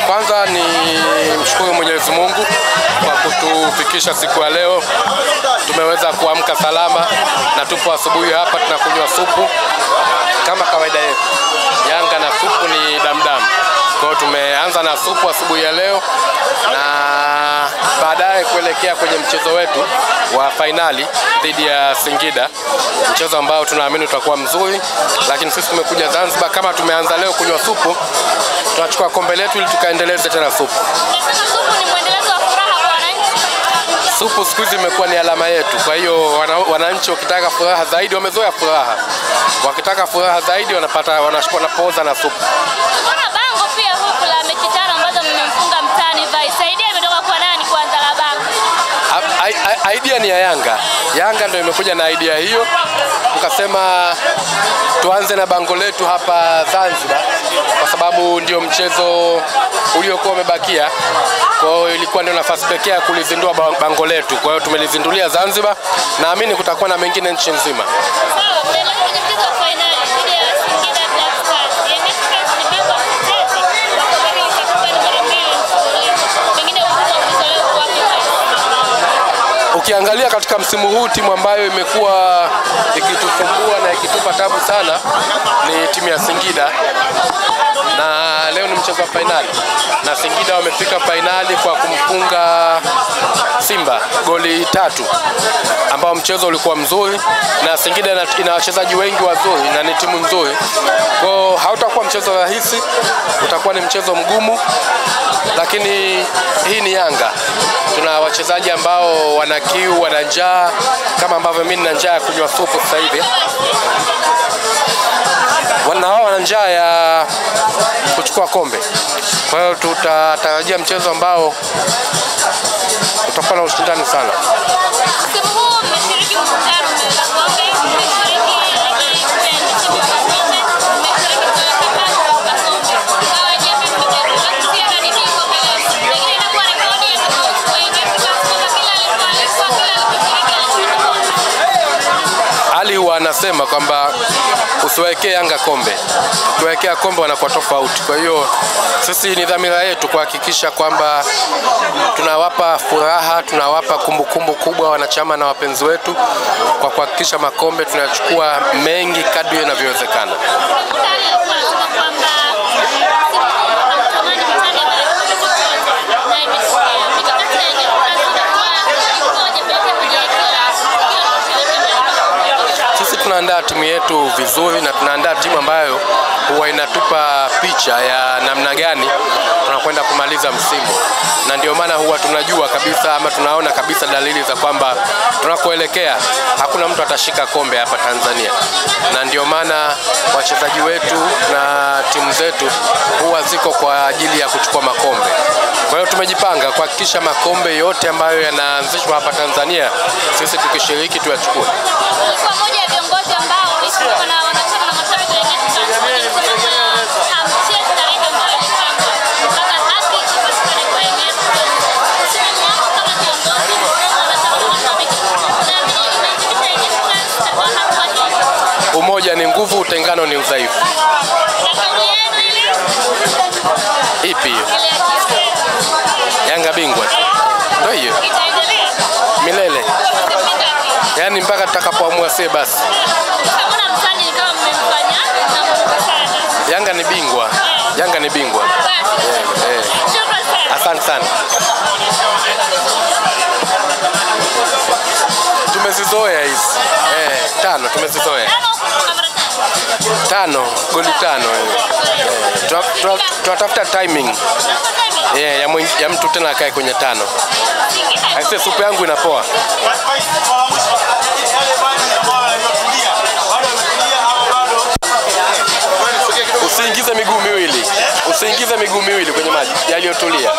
Kwanza ni mshukuru Mwenyezi Mungu kwa kutufikisha siku ya leo. Tumeweza kuamka salama na tupo asubuhi hapa tunakunywa supu kama kawaida yetu. Yanga na supu ni damdam. Kwa hiyo tumeanza na supu asubuhi ya leo na baadaye kuelekea kwenye mchezo wetu wa fainali dhidi ya Singida. Mchezo ambao tunaamini utakuwa mzuri, lakini sisi tumekuja Zanzibar kama tumeanza leo kunywa supu, tunachukua kombe letu ili tukaendeleze tena supu. Supu ni mwendelezo wa furaha kwa wananchi. Supu siku hizi imekuwa ni alama yetu. Kwa hiyo wananchi wakitaka furaha zaidi wamezoea furaha. Wakitaka furaha zaidi wanapoza na supu. Kuna bango pia huku la mechi 5 ambazo mmemfunga mtani Vice. Idea imetoka kwa nani kwanza la bango? Idea ni ya Yanga. Yanga ndio imekuja na idea hiyo. Tukasema tuanze na bango letu hapa Zanzibar kwa sababu ndio mchezo uliokuwa umebakia. Kwa hiyo ilikuwa ndio nafasi pekee ya kulizindua bango letu. Kwa hiyo tumelizindulia Zanzibar. Naamini kutakuwa na mengine nchi nzima. Sawa, kwenye mchezo wa finali dhidi ya Singida Black Stars. Yanga ni bingwa mtetezi wa kombe hili takriban mara 2 mfululizo. Pengine uwezo wa kuzoea kwa ukiangalia katika msimu huu timu ambayo imekuwa ikitusumbua na ikitupa tabu sana ni timu ya Singida, na leo ni mchezo wa fainali na Singida wamefika fainali kwa kumfunga Simba goli 3, ambao mchezo ulikuwa mzuri na Singida ina wachezaji wengi wazuri na ni timu nzuri. Kwa hautakuwa mchezo rahisi, utakuwa ni mchezo mgumu, lakini hii ni Yanga. Tuna wachezaji ambao wana kiu, wana njaa kama ambavyo mimi nina njaa ya kunywa supu sasa hivi. Wana njaa ya kuchukua kombe. Kwa hiyo tutatarajia mchezo ambao utakuwa na ushindani sana. Msimu huu mmeshiriki mkutano wa kombe, mmeshiriki ligi kuu ya nchi kwa kombe, mmeshiriki kwa kombe. Kwa jamii mmejaribu na nini kombe leo. Lakini inakuwa rekodi ya kwa Yanga kwa kila Ali huwa anasema kwamba usiwekee Yanga kombe, tuwekea kombe wanakuwa tofauti. Kwa hiyo sisi ni dhamira yetu kuhakikisha kwamba tunawapa furaha, tunawapa kumbukumbu kubwa wanachama na wapenzi wetu kwa kuhakikisha makombe tunachukua mengi kadri inavyowezekana. Tunaandaa timu yetu vizuri na tunaandaa timu ambayo huwa inatupa picha ya namna gani tunakwenda kumaliza msimu, na ndio maana huwa tunajua kabisa ama tunaona kabisa dalili za kwamba tunakoelekea hakuna mtu atashika kombe hapa Tanzania, na ndio maana wachezaji wetu na timu zetu huwa ziko kwa ajili ya kuchukua makombe. Kwa hiyo tumejipanga kuhakikisha makombe yote ambayo yanaanzishwa hapa Tanzania sisi tukishiriki tuyachukue. Viongozi ambao wanachama na mashabiki wengi umoja ni nguvu, utengano ni udhaifu. Ipi hiyo? Yanga bingwa. Ndio hiyo. Milele. Yaani mpaka tutakapoamua sisi basi. Yanga ni bingwa. Yanga ni bingwa. Asante sana. Tumezizoea hizi. 5 tumezizoea. 5 goli 5. Tunatafuta timing. Ya mtu tena akae kwenye 5. Aise, supu yangu inapoa. Usiingize miguu miwili kwenye maji yaliyotulia.